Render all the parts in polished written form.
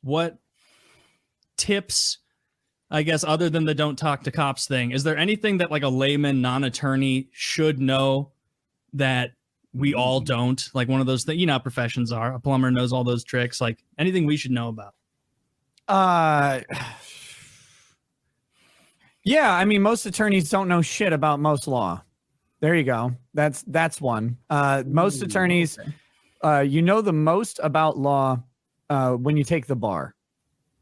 what tips, I guess, other than the don't talk to cops thing, is there anything that like a layman, non-attorney should know that we all don't? Like one of those things, you know how professions are. A plumber knows all those tricks. Like anything we should know about? Yeah, I mean, most attorneys don't know shit about most law. There you go. That's one. Most attorneys, you know the most about law when you take the bar.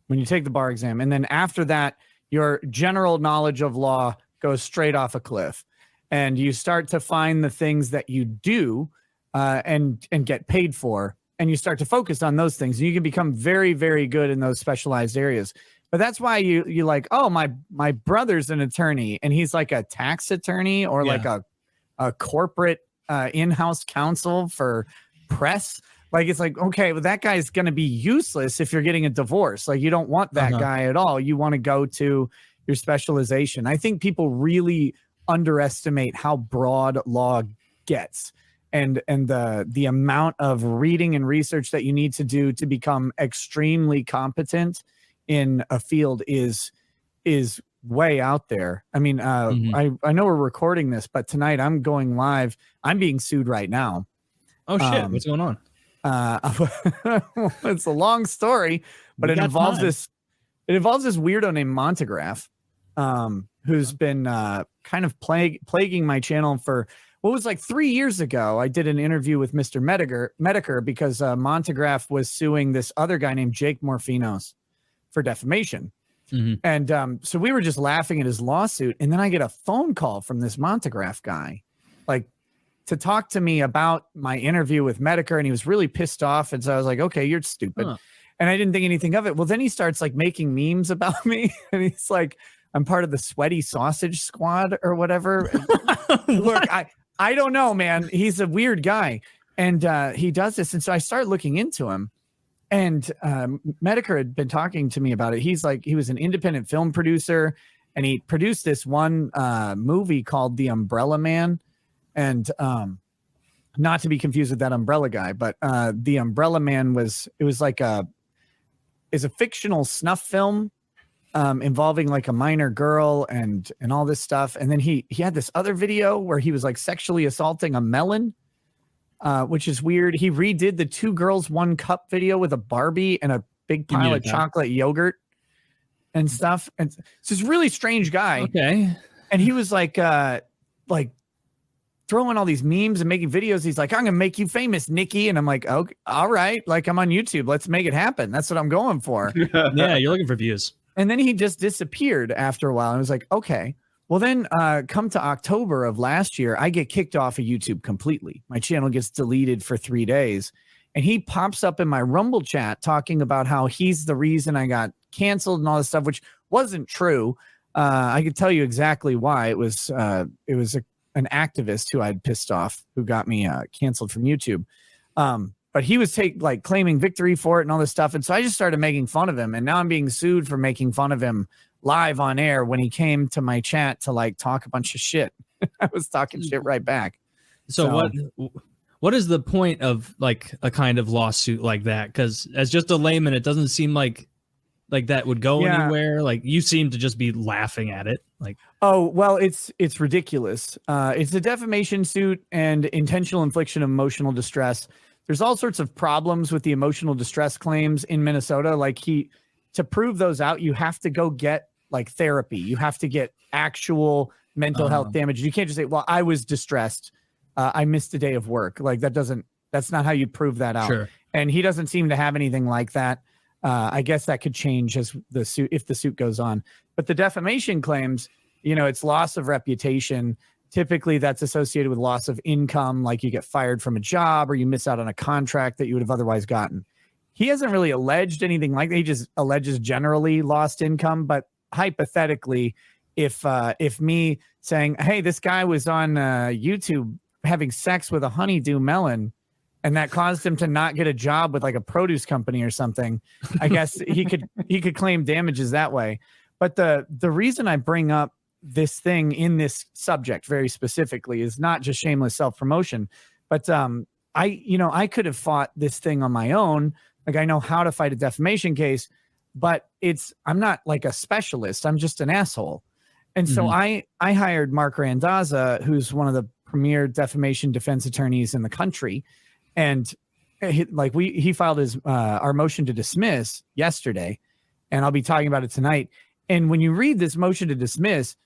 When you take the bar exam. And then after that, your general knowledge of law goes straight off a cliff. And you start to find the things that you do and get paid for. And you start to focus on those things. And you can become very, very good in those specialized areas. But that's why you like, oh, my brother's an attorney. And he's like a tax attorney or like a corporate in-house counsel for press. Like, it's like, okay, well, that guy's going to be useless if you're getting a divorce. Like, you don't want that guy at all. You want to go to your specialization. I think people really underestimate how broad law gets and the amount of reading and research that you need to do to become extremely competent in a field is way out there. I mean, I know we're recording this, but tonight I'm going live. I'm being sued right now. Oh, shit. What's going on? It's a long story, but it involves this weirdo named Montegraph, who's been kind of plaguing my channel for what was like 3 years ago. I did an interview with Mr. Medicare because Montegraph was suing this other guy named Jake Morfinos for defamation. And so we were just laughing at his lawsuit. And then I get a phone call from this Montegraph guy, like, to talk to me about my interview with Medicare, and he was really pissed off. And so I was like, okay, you're stupid. And I didn't think anything of it. Well, then he starts like making memes about me. And he's like, I'm part of the sweaty sausage squad or whatever. Look, I don't know, man. He's a weird guy. And he does this. And so I started looking into him. And Medicare had been talking to me about it. He's like, he was an independent film producer, and he produced this one movie called The Umbrella Man. And not to be confused with that Umbrella Guy, but The Umbrella Man was a fictional snuff film involving like a minor girl and all this stuff. And then he had this other video where he was like sexually assaulting a melon, which is weird. He redid the 2 Girls 1 Cup video with a Barbie and a big pile of chocolate yogurt and stuff. And it's this really strange guy. Okay. And he was like throwing all these memes and making videos. He's like, I'm gonna make you famous, Nikki. And I'm like, okay, all right, like, I'm on YouTube, let's make it happen. That's what I'm going for. Yeah, you're looking for views. And then he just disappeared after a while. And I was like, okay. Well, then come to October of last year, I get kicked off of YouTube completely. My channel gets deleted for 3 days. And he pops up in my Rumble chat talking about how he's the reason I got canceled and all this stuff, which wasn't true. I could tell you exactly why. It was an activist who I'd pissed off who got me canceled from YouTube. But he was claiming victory for it and all this stuff. And so I just started making fun of him. And now I'm being sued for making fun of him live on air when he came to my chat to like talk a bunch of shit. I was talking shit right back. So what is the point of like a kind of lawsuit like that? Because as just a layman, it doesn't seem like that would go anywhere. Like, you seem to just be laughing at it. Like, oh, well, it's ridiculous. It's a defamation suit and intentional infliction of emotional distress. There's all sorts of problems with the emotional distress claims in Minnesota. Like, to prove those out, you have to go get like therapy. You have to get actual mental health damage. You can't just say, well, I was distressed. I missed a day of work. Like, that's not how you prove that out. Sure. And he doesn't seem to have anything like that. I guess that could change if the suit goes on. But the defamation claims, it's loss of reputation. Typically, that's associated with loss of income, like you get fired from a job or you miss out on a contract that you would have otherwise gotten. He hasn't really alleged anything like that. He just alleges generally lost income. But hypothetically, if me saying, hey, this guy was on YouTube having sex with a honeydew melon, and that caused him to not get a job with like a produce company or something, I guess he could claim damages that way. But the reason I bring up this thing in this subject very specifically is not just shameless self-promotion, but I could have fought this thing on my own Like I know how to fight a defamation case, but I'm not like a specialist. I'm just an asshole. And so I hired Mark Randazza, who's one of the premier defamation defense attorneys in the country. And he filed our motion to dismiss yesterday, and I'll be talking about it tonight. And when you read this motion to dismiss,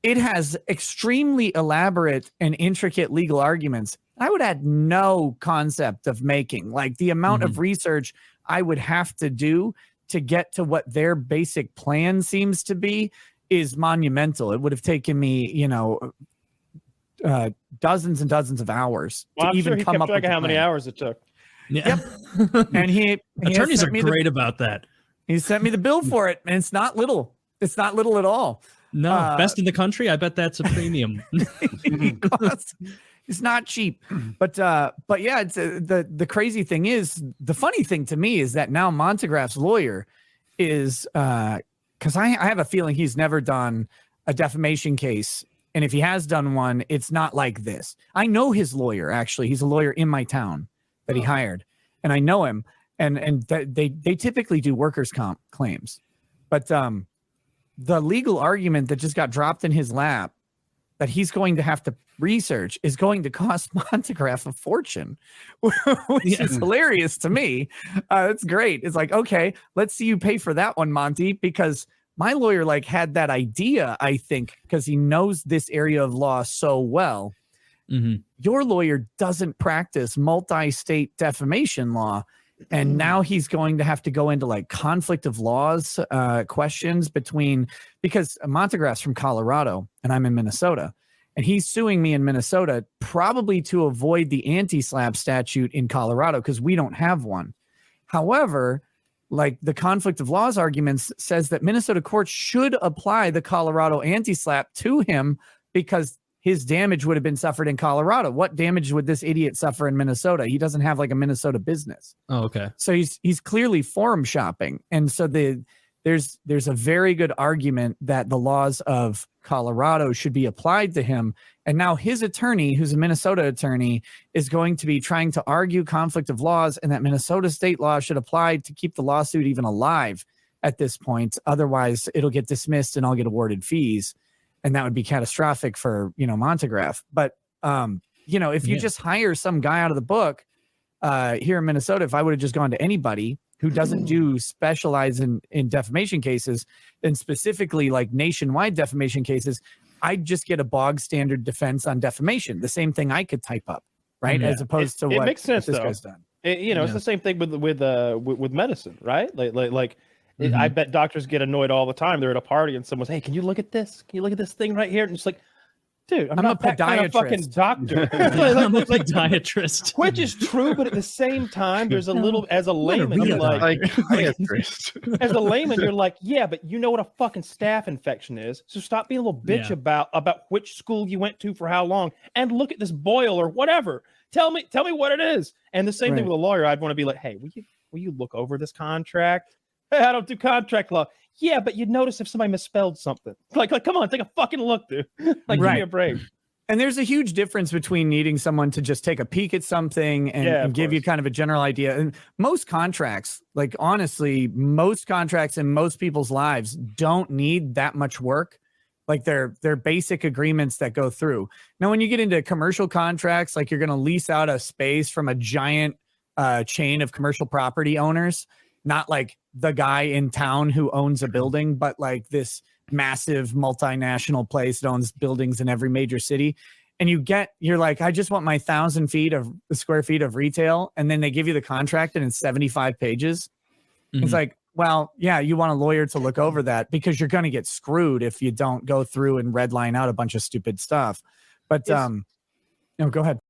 it has extremely elaborate and intricate legal arguments I would had no concept of making. Like the amount of research I would have to do to get to what their basic plan seems to be is monumental. It would have taken me, dozens and dozens of hours to even come kept up track with of how many hours it took. Yeah. Yep. And he attorneys are great about that. He sent me the bill for it, and it's not little. It's not little at all. No, best in the country. I bet that's a premium. It's not cheap, but yeah, it's the crazy thing is, the funny thing to me is that now Montegraff's lawyer is because I have a feeling he's never done a defamation case, and if he has done one, it's not like this. I know his lawyer, actually. He's a lawyer in my town that he hired, and I know him, and they typically do workers' comp claims, but the legal argument that just got dropped in his lap that he's going to have to research is going to cost Montegraff a fortune, which is hilarious to me. It's great. It's like, okay, let's see you pay for that one, Monty, because my lawyer had that idea, I think, because he knows this area of law so well. Your lawyer doesn't practice multi-state defamation law. And now he's going to have to go into conflict of laws questions because Montegraff's from Colorado and I'm in Minnesota, and he's suing me in Minnesota probably to avoid the anti-SLAPP statute in Colorado because we don't have one. However, the conflict of laws arguments says that Minnesota courts should apply the Colorado anti-SLAPP to him because his damage would have been suffered in Colorado. What damage would this idiot suffer in Minnesota? He doesn't have a Minnesota business. Oh, okay. So he's clearly forum shopping. And so there's a very good argument that the laws of Colorado should be applied to him. And now his attorney, who's a Minnesota attorney, is going to be trying to argue conflict of laws and that Minnesota state law should apply to keep the lawsuit even alive at this point. Otherwise, it'll get dismissed and I'll get awarded fees. And that would be catastrophic for, Montegraff. But, if you just hire some guy out of the book here in Minnesota, if I would have just gone to anybody who doesn't specialize in defamation cases, and specifically nationwide defamation cases, I'd just get a bog standard defense on defamation. The same thing I could type up, right? As opposed to what makes sense, this though. guy's done. It's the same thing with medicine, right? I bet doctors get annoyed all the time. They're at a party and someone's, hey, can you look at this? Can you look at this thing right here? And it's like, dude, I'm not a podiatrist. Kind of fucking doctor. I'm a podiatrist. Which is true, but at the same time, there's a little, as a layman, you're as a layman, you're like, yeah, but you know what a fucking staph infection is. So stop being a little bitch about which school you went to for how long, and look at this boil or whatever. Tell me what it is. And the same thing with a lawyer. I'd want to be like, hey, will you look over this contract? Hey, I don't do contract law. Yeah, but you'd notice if somebody misspelled something. Like, come on, take a fucking look, dude. Give me a break. And there's a huge difference between needing someone to just take a peek at something and give you kind of a general idea. And most contracts, honestly, most contracts in most people's lives don't need that much work. They're basic agreements that go through. Now, when you get into commercial contracts, you're going to lease out a space from a giant chain of commercial property owners, not the guy in town who owns a building, but this massive multinational place that owns buildings in every major city. And you're like, I just want my 1,000 square feet of retail. And then they give you the contract and it's 75 pages. It's like, well, yeah, you want a lawyer to look over that because you're going to get screwed if you don't go through and redline out a bunch of stupid stuff. But, go ahead.